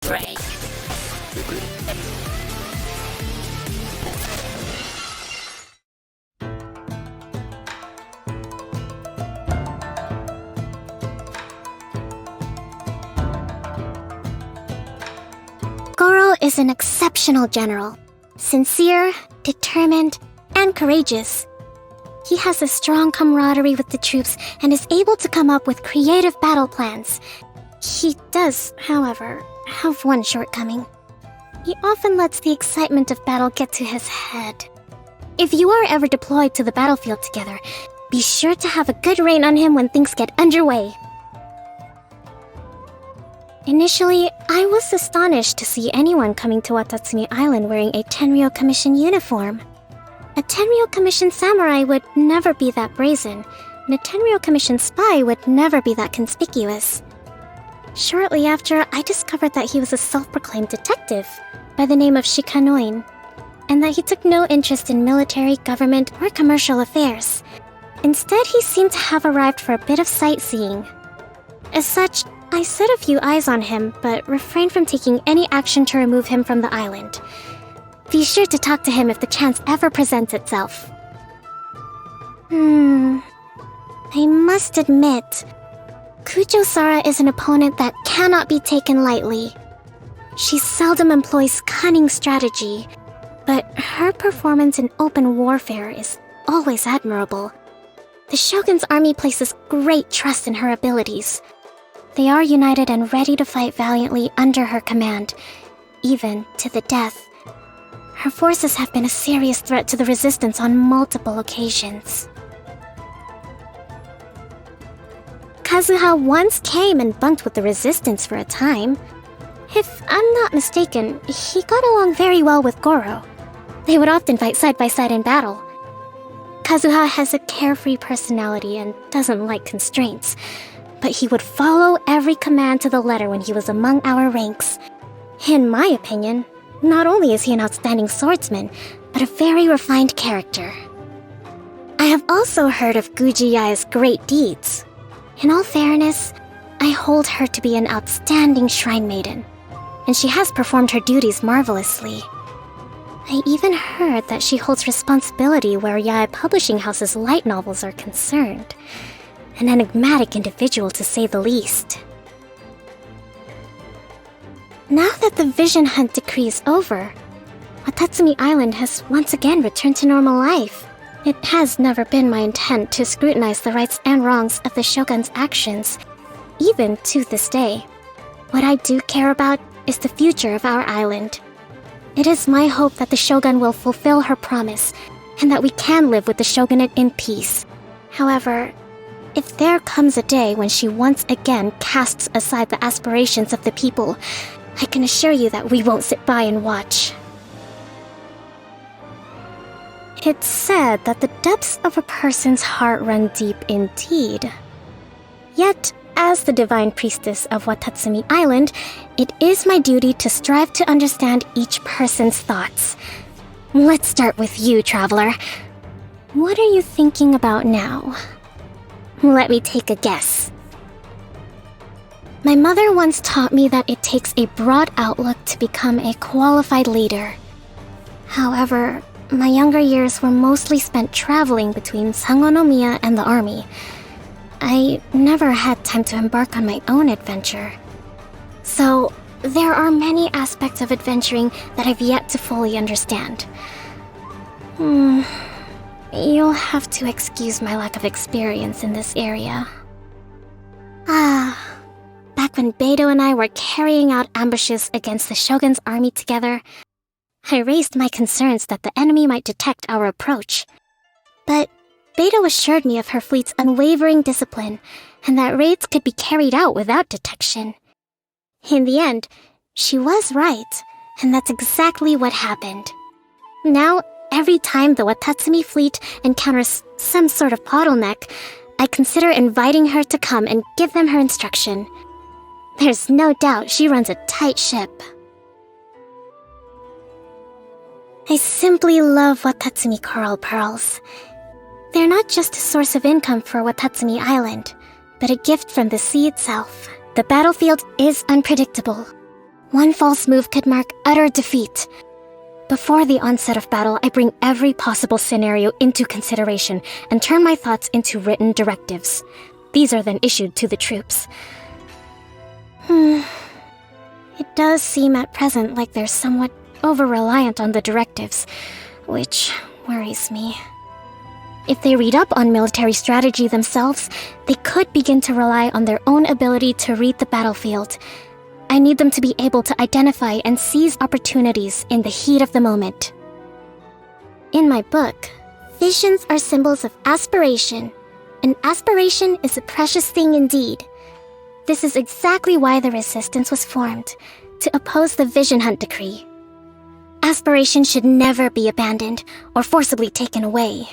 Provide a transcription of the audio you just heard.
break. Goro is an exceptional general. Sincere, determined, and courageous. He has a strong camaraderie with the troops and is able to come up with creative battle plans. He does, however, have one shortcoming. He often lets the excitement of battle get to his head. If you are ever deployed to the battlefield together, be sure to have a good rein on him when things get underway. Initially, I was astonished to see anyone coming to Watatsumi Island wearing a Tenryou Commission uniform. A Tenryou Commission samurai would never be that brazen, and a Tenryou Commission spy would never be that conspicuous. Shortly after, I discovered that he was a self-proclaimed detective by the name of Shikanoin, and that he took no interest in military, government, or commercial affairs. Instead, he seemed to have arrived for a bit of sightseeing. As such, I set a few eyes on him, but refrained from taking any action to remove him from the island. Be sure to talk to him if the chance ever presents itself. I must admit, Kujou Sara is an opponent that cannot be taken lightly. She seldom employs cunning strategy, but her performance in open warfare is always admirable. The Shogun's army places great trust in her abilities. They are united and ready to fight valiantly under her command, even to the death. Her forces have been a serious threat to the resistance on multiple occasions. Kazuha once came and bunked with the resistance for a time. If I'm not mistaken, he got along very well with Goro. They would often fight side by side in battle. Kazuha has a carefree personality and doesn't like constraints, but he would follow every command to the letter when he was among our ranks. In my opinion, not only is he an outstanding swordsman, but a very refined character. I have also heard of Guji Yae's great deeds. In all fairness, I hold her to be an outstanding shrine maiden, and she has performed her duties marvelously. I even heard that she holds responsibility where Yae Publishing House's light novels are concerned. An enigmatic individual, to say the least. Now that the Vision Hunt decree is over, Watatsumi Island has once again returned to normal life. It has never been my intent to scrutinize the rights and wrongs of the Shogun's actions, even to this day. What I do care about is the future of our island. It is my hope that the Shogun will fulfill her promise, and that we can live with the Shogunate in peace. However, if there comes a day when she once again casts aside the aspirations of the people, I can assure you that we won't sit by and watch. It's said that the depths of a person's heart run deep indeed. Yet, as the divine priestess of Watatsumi Island, it is my duty to strive to understand each person's thoughts. Let's start with you, traveler. What are you thinking about now? Let me take a guess. My mother once taught me that it takes a broad outlook to become a qualified leader. However, my younger years were mostly spent traveling between Sangonomiya and the army. I never had time to embark on my own adventure. So, there are many aspects of adventuring that I've yet to fully understand. You'll have to excuse my lack of experience in this area. Back when Beidou and I were carrying out ambushes against the Shogun's army together, I raised my concerns that the enemy might detect our approach. But Beidou assured me of her fleet's unwavering discipline, and that raids could be carried out without detection. In the end, she was right, and that's exactly what happened. Now, every time the Watatsumi fleet encounters some sort of bottleneck, I consider inviting her to come and give them her instruction. There's no doubt she runs a tight ship. I simply love Watatsumi coral pearls. They're not just a source of income for Watatsumi Island, but a gift from the sea itself. The battlefield is unpredictable. One false move could mark utter defeat. Before the onset of battle, I bring every possible scenario into consideration and turn my thoughts into written directives. These are then issued to the troops. It does seem at present like they're somewhat over-reliant on the directives, which worries me. If they read up on military strategy themselves, they could begin to rely on their own ability to read the battlefield. I need them to be able to identify and seize opportunities in the heat of the moment. In my book, visions are symbols of aspiration. And aspiration is a precious thing indeed. This is exactly why the resistance was formed, to oppose the Vision Hunt decree. Aspiration should never be abandoned or forcibly taken away.